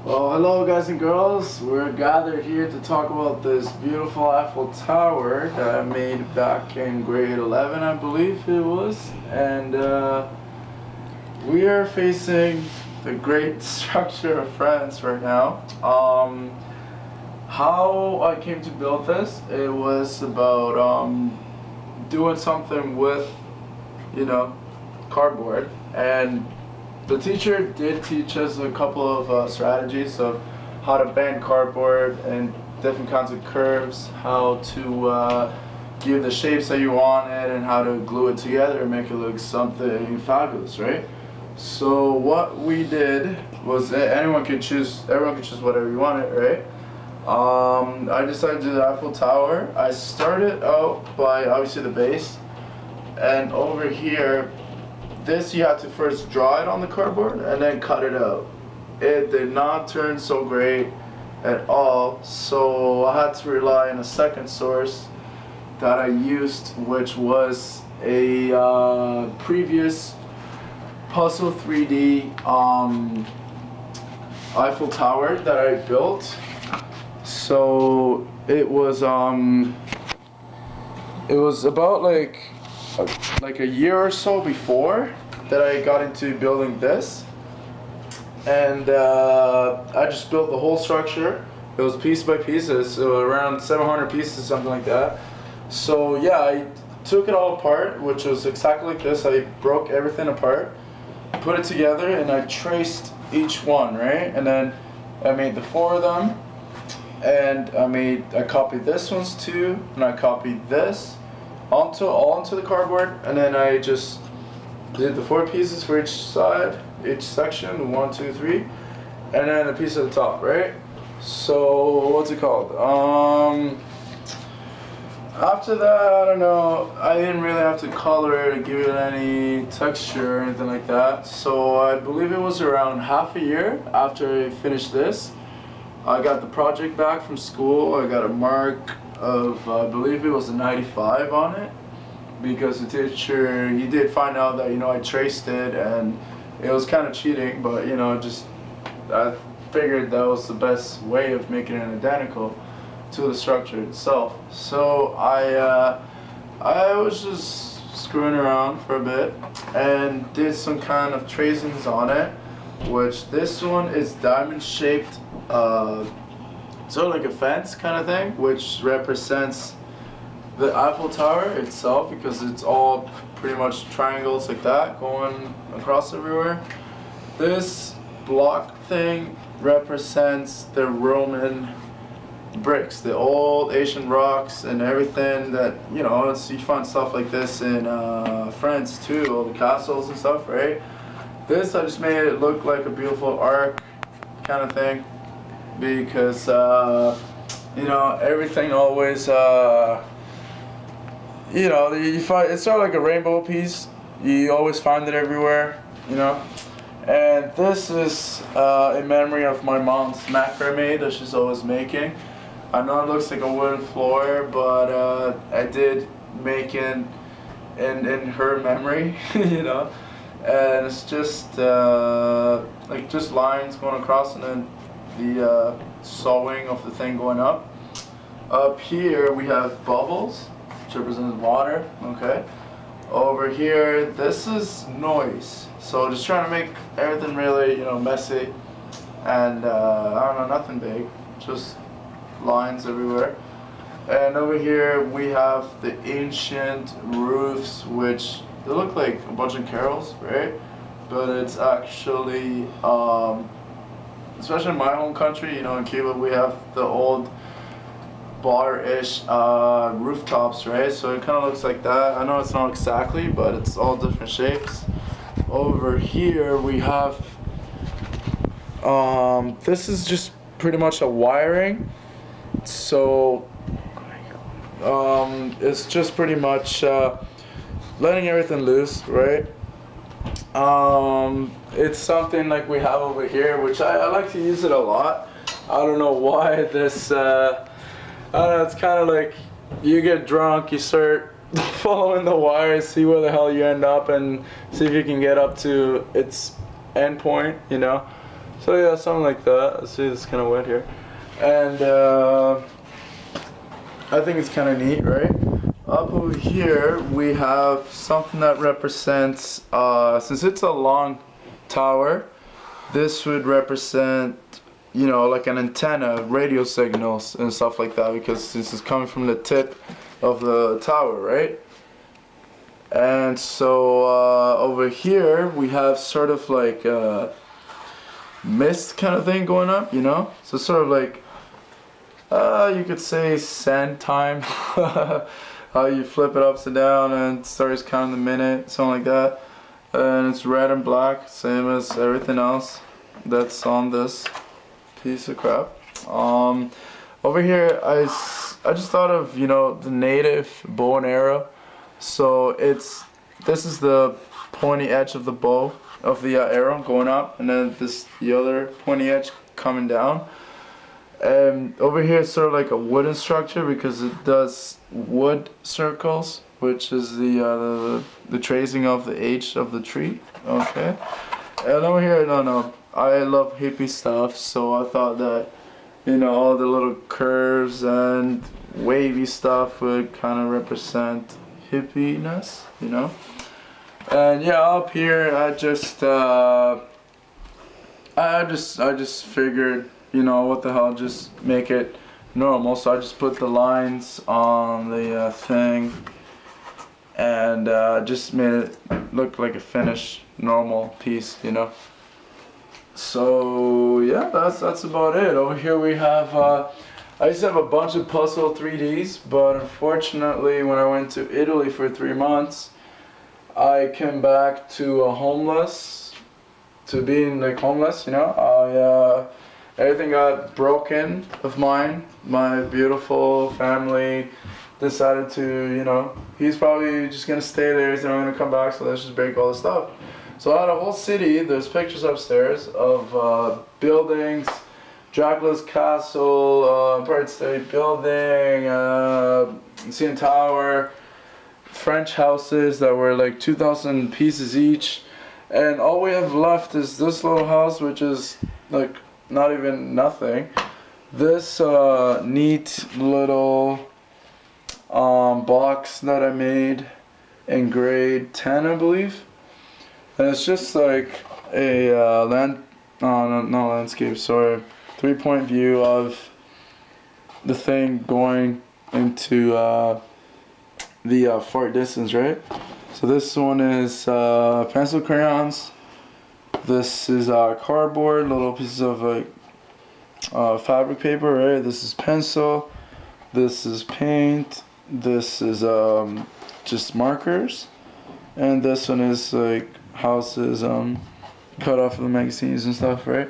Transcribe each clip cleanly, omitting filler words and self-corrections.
Well, hello guys and girls. We're gathered here to talk about this beautiful Eiffel Tower that I made back in grade 11, I believe it was. And we are facing the great structure of France right now. How I came to build this, it was about doing something with, cardboard. And the teacher did teach us a couple of strategies of how to bend cardboard and different kinds of curves, how to give the shapes that you wanted, and how to glue it together and make it look something fabulous, right? So what we did was everyone could choose whatever you wanted, right? I decided to do the Eiffel Tower. I started out by obviously the base, and over here, this you have to first draw it on the cardboard and then cut it out. It did not turn so great at all, so I had to rely on a second source that I used, which was a previous Puzzle 3D Eiffel Tower that I built. So it was about like a year or so before that I got into building this, and I just built the whole structure. It was piece by pieces, so around 700 pieces, something like that. So yeah, I took it all apart, which was exactly like this. I broke everything apart, put it together, and I traced each one, right? And then I made the four of them, and I copied this ones too, and I copied this onto the cardboard, and then I just did the four pieces for each side, each section, 1, 2, 3, and then a piece at the top, right? So what's it called? After that, I don't know, I didn't really have to color it or give it any texture or anything like that. So I believe it was around half a year after I finished this, I got the project back from school. I got a mark of, I believe it was a 95 on it, because the teacher, he did find out that, I traced it, and it was kind of cheating, but, I figured that was the best way of making it identical to the structure itself. So I was just screwing around for a bit and did some kind of tracings on it, which this one is diamond shaped, sort of like a fence kind of thing, which represents the Eiffel Tower itself, because it's all pretty much triangles like that going across everywhere. This block thing represents the Roman bricks, the old Asian rocks and everything that, you find stuff like this in France too, all the castles and stuff, right? This, I just made it look like a beautiful arc kind of thing, because everything always you find it's sort of like a rainbow piece. You always find it everywhere, and this is in memory of my mom's macrame that she's always making. I know it looks like a wooden floor, but I did make it in her memory, and it's just just lines going across, and then the sewing of the thing going up. Up here we have bubbles, which represents water, okay? Over here, this is noise. So just trying to make everything really, messy, and I don't know, nothing big, just lines everywhere. And over here we have the ancient roofs, which they look like a bunch of carols, right? But it's actually, especially in my home country, in Cuba, we have the old bar-ish rooftops, right? So it kind of looks like that. I know it's not exactly, but it's all different shapes. Over here we have, this is just pretty much a wiring. So it's just pretty much letting everything loose, right? It's something like we have over here, which I like to use it a lot. I don't know why this, I don't know, it's kind of like you get drunk, you start following the wires, see where the hell you end up, and see if you can get up to its end point, So yeah, something like that. Let's see, it's kind of wet here. And I think it's kind of neat, right? Up over here, we have something that represents, since it's a long tower, this would represent, you know, like an antenna, radio signals and stuff like that, because this is coming from the tip of the tower, right? And so over here, we have sort of like a mist kind of thing going up, you know? So sort of like, you could say sand time. How you flip it upside down and it starts counting the minute, something like that. And it's red and black, same as everything else that's on this piece of crap. Over here, I just thought of, you know, the native bow and arrow. So this is the pointy edge of the bow, of the arrow going up, and then the other pointy edge coming down. And over here it's sort of like a wooden structure because it does wood circles, which is the tracing of the age of the tree. Okay. And over here, no, I love hippie stuff, so I thought that, you know, all the little curves and wavy stuff would kind of represent hippiness, you know. And yeah, up here I just figured, you know, what the hell, just make it normal. So I just put the lines on the thing and just made it look like a finished normal piece, you know. So yeah, that's about it. Over here we have I used to have a bunch of puzzle 3Ds, but unfortunately when I went to Italy for 3 months, I came back to being like homeless, you know. Everything got broken of mine. My beautiful family decided to, you know, he's probably just gonna stay there, he's never gonna come back, so let's just break all the stuff. So I had a whole city, there's pictures upstairs of buildings, Dracula's castle, Empire State Building, CN Tower, French houses that were like 2,000 pieces each. And all we have left is this little house, which is like not even nothing. This neat little box that I made in grade 10, I believe. And it's just like a not landscape, sorry, 3-point view of the thing going into the far distance, right? So this one is pencil crayons. This is cardboard, little pieces of like fabric paper, right? This is pencil. This is paint. This is just markers, and this one is like houses cut off of the magazines and stuff, right?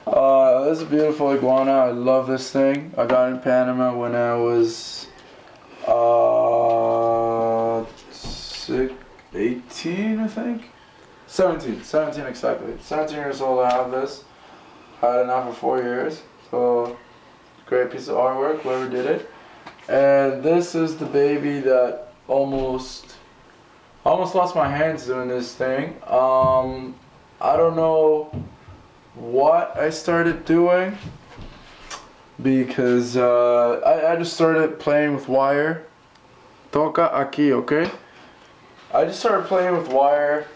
This is a beautiful iguana. I love this thing. I got it in Panama when I was 18, I think. 17 exactly. 17 years old I have this. Had it now for 4 years. So, great piece of artwork, whoever did it. And this is the baby that almost lost my hands doing this thing. I don't know what I started doing because I just started playing with wire. Toca aquí, okay? I just started playing with wire,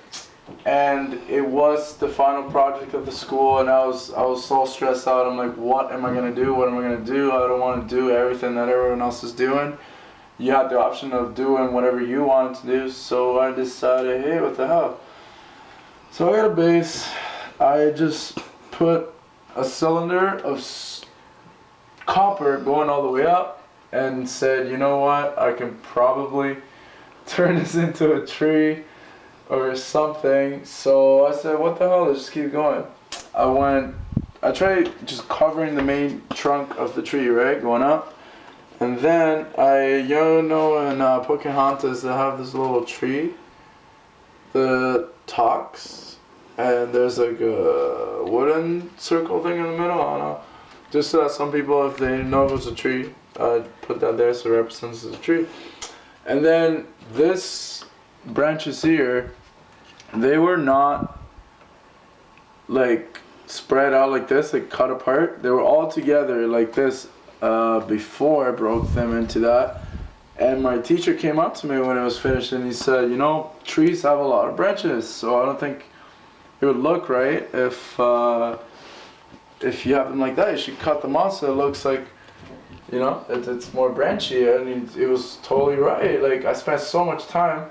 and it was the final project of the school, and I was so stressed out. I'm like, what am I gonna do? What am I gonna do? I don't want to do everything that everyone else is doing. You had the option of doing whatever you wanted to do, so I decided, hey, what the hell? So I got a base. I just put a cylinder of copper going all the way up and said, you know what, I can probably turn this into a tree or something. So I said, what the hell, let's just keep going. I tried just covering the main trunk of the tree, right, going up. And then you know in Pocahontas they have this little tree that talks, and there's like a wooden circle thing in the middle. I don't know. Just so that some people, if they didn't know it was a tree, put that there so it represents as a tree. And then this branches here, they were not like spread out like this, like cut apart. They were all together like this before I broke them into that. And my teacher came up to me when it was finished and he said, you know, trees have a lot of branches, so I don't think it would look right if you have them like that. You should cut them off so it looks like, you know, it's more branchy. And it was totally right. Like, I spent so much time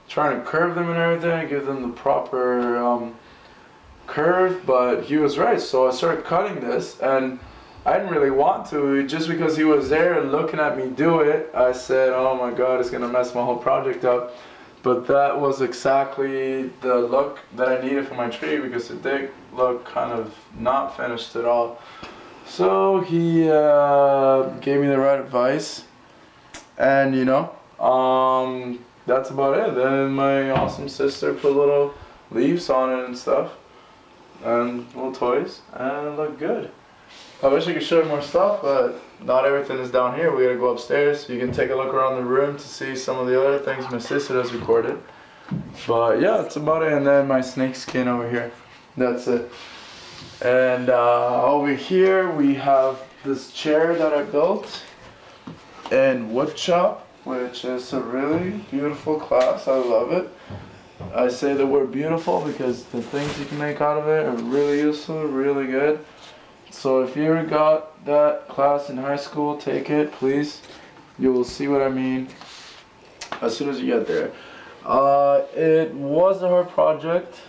trying to curve them and everything, give them the proper curve, but he was right. So I started cutting this, and I didn't really want to. Just because he was there looking at me do it, I said, oh my god, it's gonna mess my whole project up. But that was exactly the look that I needed for my tree, because it did look kind of not finished at all. So he gave me the right advice, and you know, that's about it. Then my awesome sister put little leaves on it and stuff, and little toys, and it looked good. I wish I could show you more stuff, but not everything is down here. We gotta go upstairs. You can take a look around the room to see some of the other things my sister has recorded. But yeah, that's about it. And then my snake skin over here. That's it. And over here we have this chair that I built in wood shop, which is a really beautiful class. I love it. I say the word beautiful because the things you can make out of it are really useful, really good. So if you ever got that class in high school, take it, please. You will see what I mean as soon as you get there. It was a hard project.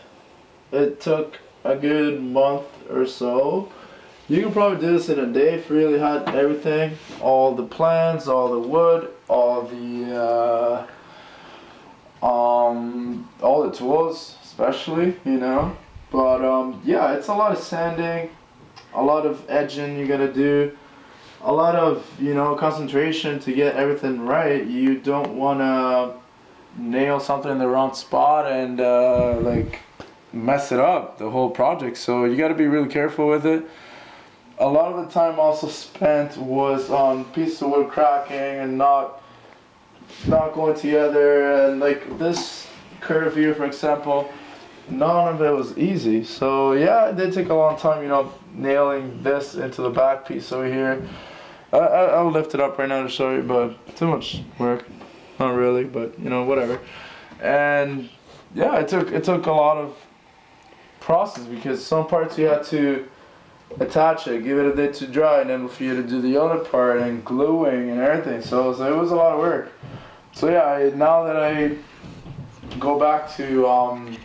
It took a good month or so. You can probably do this in a day if you really had everything. All the plans, all the wood, all the tools, especially, you know. But yeah, it's a lot of sanding, a lot of edging you gotta do, a lot of, you know, concentration to get everything right. You don't wanna nail something in the wrong spot and like mess it up, the whole project. So you gotta be really careful with it. A lot of the time also spent was on pieces of wood cracking and not going together, and like this curve here, for example, none of it was easy. So yeah, it did take a long time, you know, nailing this into the back piece over here. I'll lift it up right now to show you, but too much work. Not really, but you know, whatever. And yeah, it took a lot of process, because some parts you had to attach it, give it a day to dry, and then for you to do the other part and gluing and everything. So it was a lot of work. So yeah, now that I go back to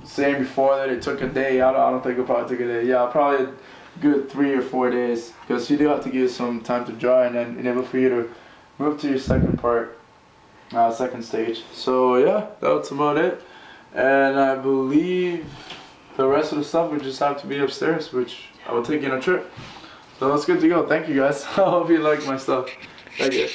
saying before that it took a day, I don't think it probably took a day. Yeah, probably a good 3 or 4 days, because you do have to give it some time to dry and then enable for you to move to your second part, second stage. So yeah, that's about it. And I believe the rest of the stuff would just have to be upstairs, which I will take you on a trip. So that's good to go. Thank you guys. I hope you like my stuff. Thank you.